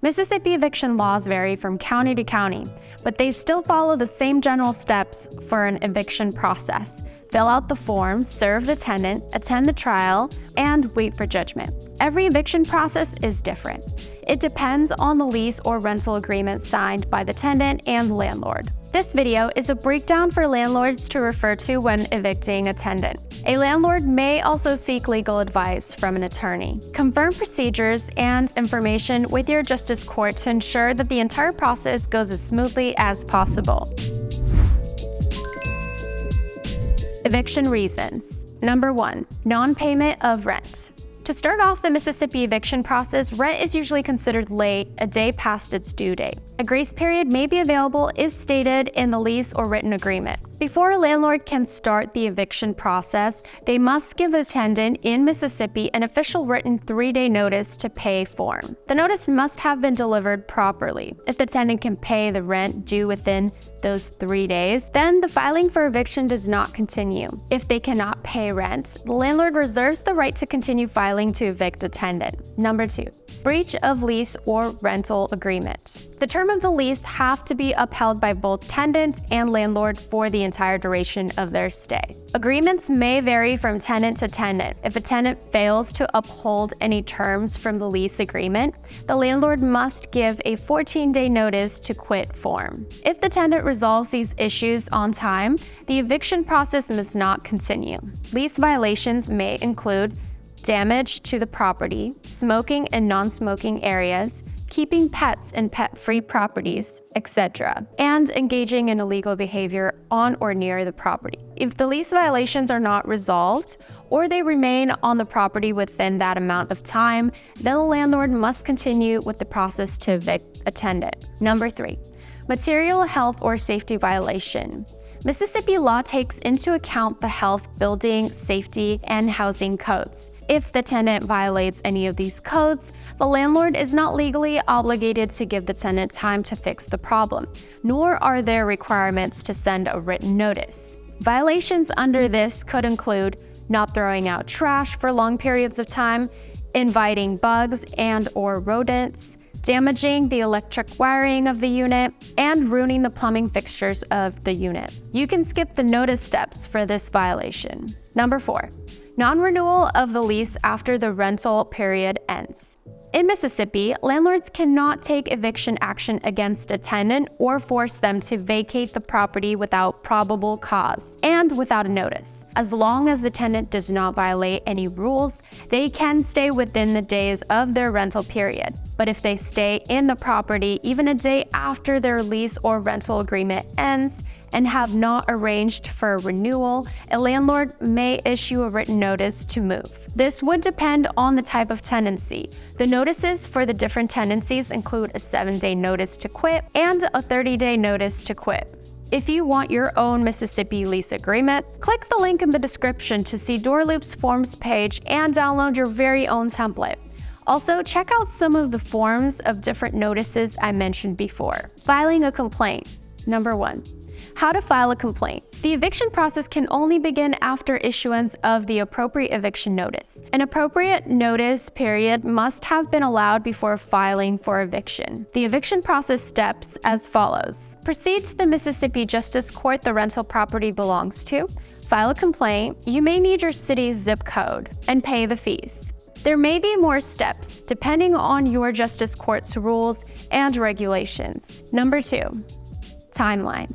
Mississippi eviction laws vary from county to county, but they still follow the same general steps for an eviction process. Fill out the forms, serve the tenant, attend the trial, and wait for judgment. Every eviction process is different. It depends on the lease or rental agreement signed by the tenant and landlord. This video is a breakdown for landlords to refer to when evicting a tenant. A landlord may also seek legal advice from an attorney. Confirm procedures and information with your justice court to ensure that the entire process goes as smoothly as possible. Eviction reasons. Number 1, non-payment of rent. To start off the Mississippi eviction process, rent is usually considered late, a day past its due date. A grace period may be available if stated in the lease or written agreement. Before a landlord can start the eviction process, they must give a tenant in Mississippi an official written 3-day notice to pay form. The notice must have been delivered properly. If the tenant can pay the rent due within those 3 days, then the filing for eviction does not continue. If they cannot pay rent, the landlord reserves the right to continue filing to evict a tenant. Number 2, breach of lease or rental agreement. The term of the lease have to be upheld by both tenant and landlord for the entire duration of their stay. Agreements may vary from tenant to tenant. If a tenant fails to uphold any terms from the lease agreement, the landlord must give a 14-day notice to quit form. If the tenant resolves these issues on time, the eviction process must not continue. Lease violations may include damage to the property, smoking in non-smoking areas, keeping pets in pet-free properties, etc., and engaging in illegal behavior on or near the property. If the lease violations are not resolved, or they remain on the property within that amount of time, then the landlord must continue with the process to evict a tenant. Number 3, material health or safety violation. Mississippi law takes into account the health, building, safety, and housing codes. If the tenant violates any of these codes, the landlord is not legally obligated to give the tenant time to fix the problem, nor are there requirements to send a written notice. Violations under this could include not throwing out trash for long periods of time, inviting bugs and/or rodents, damaging the electric wiring of the unit, and ruining the plumbing fixtures of the unit. You can skip the notice steps for this violation. Number 4, non-renewal of the lease after the rental period ends. In Mississippi, landlords cannot take eviction action against a tenant or force them to vacate the property without probable cause and without a notice. As long as the tenant does not violate any rules, they can stay within the days of their rental period. But if they stay in the property even a day after their lease or rental agreement ends, and have not arranged for a renewal, a landlord may issue a written notice to move. This would depend on the type of tenancy. The notices for the different tenancies include a 7-day notice to quit and a 30-day notice to quit. If you want your own Mississippi lease agreement, click the link in the description to see DoorLoop's forms page and download your very own template. Also, check out some of the forms of different notices I mentioned before. Filing a complaint. Number 1. How to file a complaint. The eviction process can only begin after issuance of the appropriate eviction notice. An appropriate notice period must have been allowed before filing for eviction. The eviction process steps as follows. Proceed to the Mississippi Justice Court the rental property belongs to, file a complaint, you may need your city's zip code, and pay the fees. There may be more steps depending on your justice court's rules and regulations. Number 2, timeline.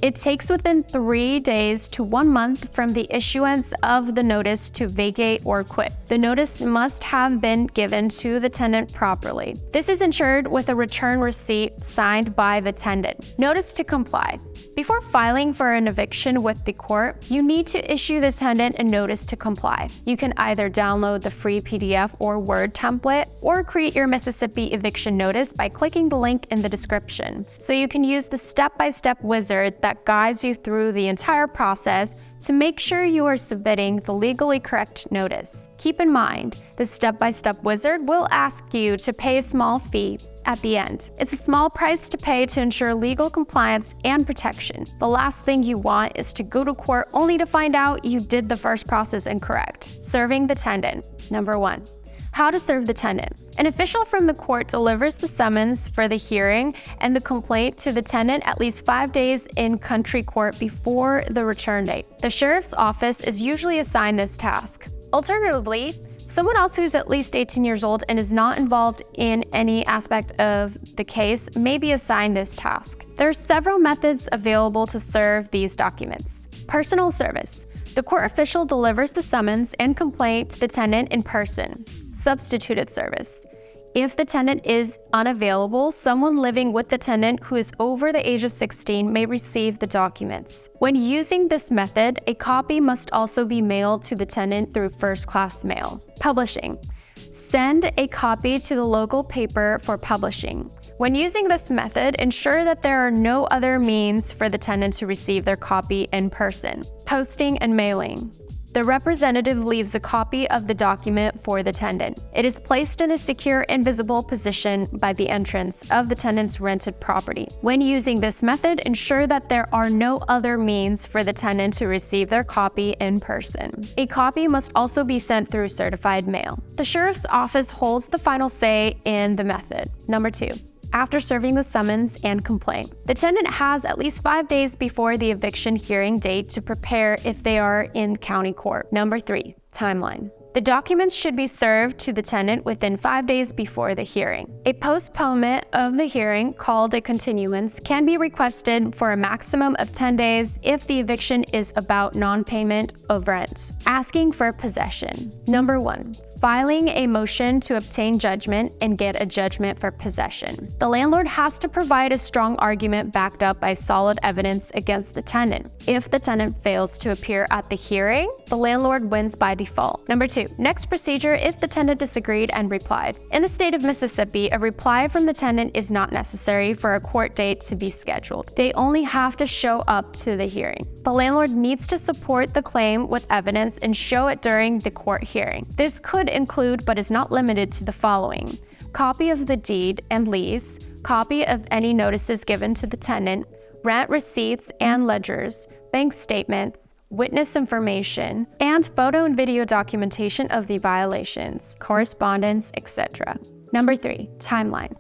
It takes within 3 days to 1 month from the issuance of the notice to vacate or quit. The notice must have been given to the tenant properly. This is ensured with a return receipt signed by the tenant. Notice to comply. Before filing for an eviction with the court, you need to issue the tenant a notice to comply. You can either download the free PDF or Word template, or create your Mississippi eviction notice by clicking the link in the description. So you can use the step-by-step wizard that guides you through the entire process to make sure you are submitting the legally correct notice. Keep in mind, the step-by-step wizard will ask you to pay a small fee at the end. It's a small price to pay to ensure legal compliance and protection. The last thing you want is to go to court only to find out you did the first process incorrect. Serving the tenant. Number 1. How to serve the tenant. An official from the court delivers the summons for the hearing and the complaint to the tenant at least 5 days in country court before the return date. The sheriff's office is usually assigned this task. Alternatively, someone else who's at least 18 years old and is not involved in any aspect of the case may be assigned this task. There are several methods available to serve these documents. Personal service. The court official delivers the summons and complaint to the tenant in person. Substituted service. If the tenant is unavailable, someone living with the tenant who is over the age of 16 may receive the documents. When using this method, a copy must also be mailed to the tenant through first-class mail. Publishing. Send a copy to the local paper for publishing. When using this method, ensure that there are no other means for the tenant to receive their copy in person. Posting and mailing. The representative leaves a copy of the document for the tenant. It is placed in a secure and visible position by the entrance of the tenant's rented property. When using this method, ensure that there are no other means for the tenant to receive their copy in person. A copy must also be sent through certified mail. The sheriff's office holds the final say in the method. Number 2. After serving the summons and complaint. The tenant has at least 5 days before the eviction hearing date to prepare if they are in county court. Number 3, timeline. The documents should be served to the tenant within 5 days before the hearing. A postponement of the hearing, called a continuance, can be requested for a maximum of 10 days if the eviction is about non-payment of rent. Asking for possession. Number 1. Filing a motion to obtain judgment and get a judgment for possession. The landlord has to provide a strong argument backed up by solid evidence against the tenant. If the tenant fails to appear at the hearing, the landlord wins by default. Number 2, next procedure if the tenant disagreed and replied. In the state of Mississippi, a reply from the tenant is not necessary for a court date to be scheduled. They only have to show up to the hearing. The landlord needs to support the claim with evidence and show it during the court hearing. This could include, but is not limited to, the following: copy of the deed and lease, copy of any notices given to the tenant, rent receipts and ledgers, bank statements, witness information, and photo and video documentation of the violations, correspondence, etc. Number 3, timeline.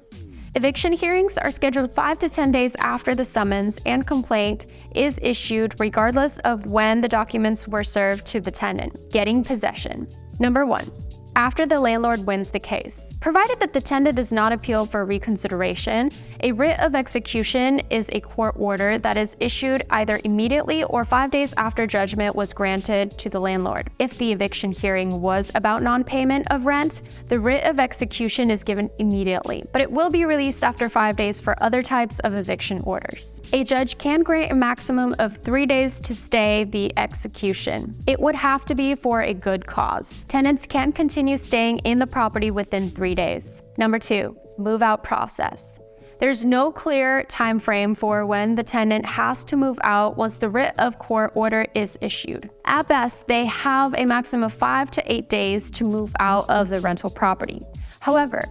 Eviction hearings are scheduled 5 to 10 days after the summons and complaint is issued, regardless of when the documents were served to the tenant. Getting possession. Number 1. After the landlord wins the case. Provided that the tenant does not appeal for reconsideration, a writ of execution is a court order that is issued either immediately or 5 days after judgment was granted to the landlord. If the eviction hearing was about non-payment of rent, the writ of execution is given immediately, but it will be released after 5 days for other types of eviction orders. A judge can grant a maximum of 3 days to stay the execution. It would have to be for a good cause. Tenants can continue staying in the property within 3 days. Number 2, move-out process. There's no clear time frame for when the tenant has to move out once the writ of court order is issued. At best, they have a maximum of 5 to 8 days to move out of the rental property. However,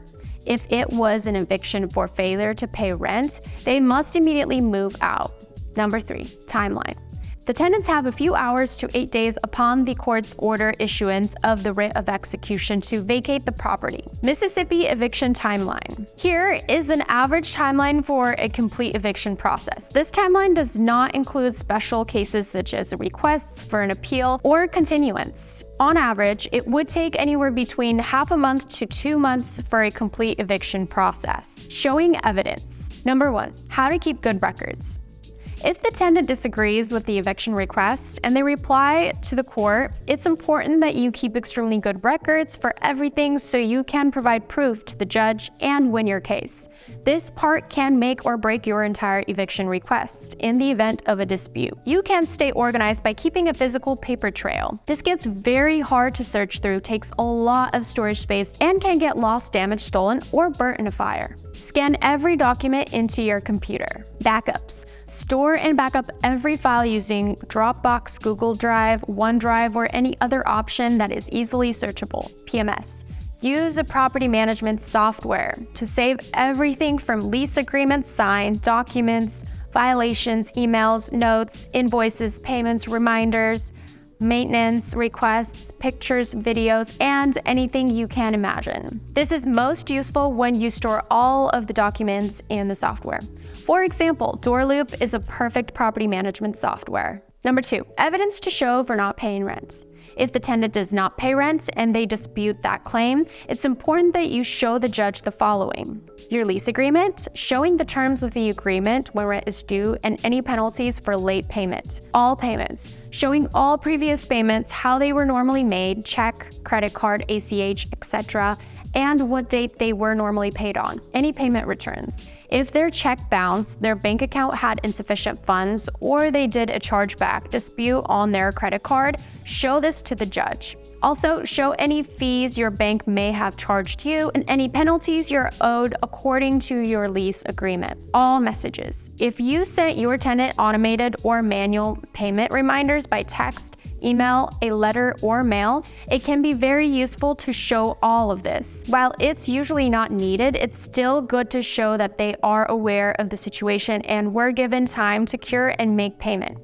if it was an eviction for failure to pay rent, they must immediately move out. Number 3, timeline. The tenants have a few hours to 8 days upon the court's order issuance of the writ of execution to vacate the property. Mississippi eviction timeline. Here is an average timeline for a complete eviction process. This timeline does not include special cases such as requests for an appeal or continuance. On average, it would take anywhere between half a month to 2 months for a complete eviction process. Showing evidence. Number 1, how to keep good records. If the tenant disagrees with the eviction request and they reply to the court, it's important that you keep extremely good records for everything so you can provide proof to the judge and win your case. This part can make or break your entire eviction request in the event of a dispute. You can stay organized by keeping a physical paper trail. This gets very hard to search through, takes a lot of storage space, and can get lost, damaged, stolen, or burnt in a fire. Scan every document into your computer. Backups. Store and backup every file using Dropbox, Google Drive, OneDrive, or any other option that is easily searchable. PMS. Use a property management software to save everything from lease agreements signed, documents, violations, emails, notes, invoices, payments, reminders, maintenance requests, pictures, videos, and anything you can imagine. This is most useful when you store all of the documents in the software. For example, DoorLoop is a perfect property management software. Number 2, evidence to show for not paying rent. If the tenant does not pay rent and they dispute that claim, it's important that you show the judge the following: your lease agreement, showing the terms of the agreement when rent is due and any penalties for late payment. All payments, showing all previous payments, how they were normally made, check, credit card, ACH, etc., and what date they were normally paid on. Any payment returns. If their check bounced, their bank account had insufficient funds, or they did a chargeback dispute on their credit card, show this to the judge. Also, show any fees your bank may have charged you and any penalties you're owed according to your lease agreement. All messages. If you sent your tenant automated or manual payment reminders by text, email, a letter, or mail, it can be very useful to show all of this. While it's usually not needed, it's still good to show that they are aware of the situation and were given time to cure and make payment.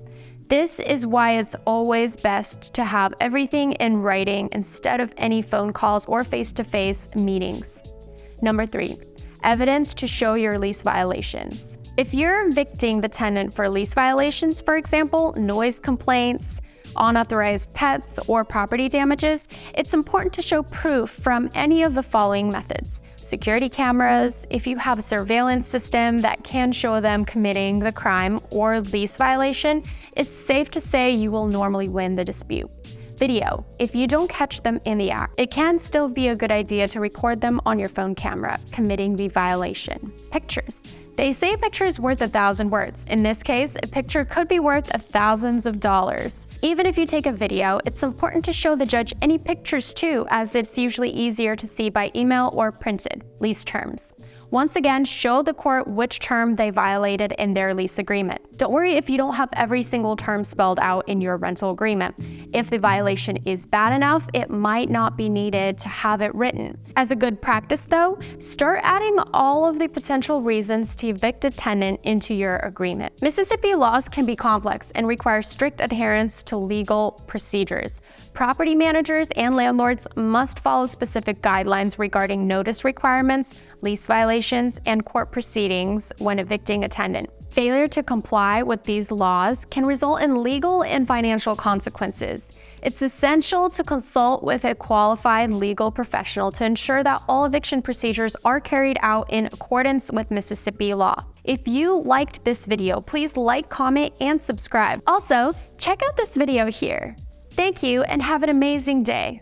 This is why it's always best to have everything in writing instead of any phone calls or face-to-face meetings. Number 3, evidence to show your lease violations. If you're evicting the tenant for lease violations, for example, noise complaints, unauthorized pets, or property damages, it's important to show proof from any of the following methods. Security cameras, if you have a surveillance system that can show them committing the crime or lease violation, it's safe to say you will normally win the dispute. Video, if you don't catch them in the act, it can still be a good idea to record them on your phone camera, committing the violation. Pictures. They say a picture is worth 1,000 words. In this case, a picture could be worth thousands of dollars. Even if you take a video, it's important to show the judge any pictures too, as it's usually easier to see by email or printed. Lease terms. Once again, show the court which term they violated in their lease agreement. Don't worry if you don't have every single term spelled out in your rental agreement. If the violation is bad enough, it might not be needed to have it written. As a good practice though, start adding all of the potential reasons to evict a tenant into your agreement. Mississippi laws can be complex and require strict adherence to legal procedures. Property managers and landlords must follow specific guidelines regarding notice requirements, lease violations, and court proceedings when evicting a tenant. Failure to comply with these laws can result in legal and financial consequences. It's essential to consult with a qualified legal professional to ensure that all eviction procedures are carried out in accordance with Mississippi law. If you liked this video, please like, comment, and subscribe. Also, check out this video here. Thank you and have an amazing day.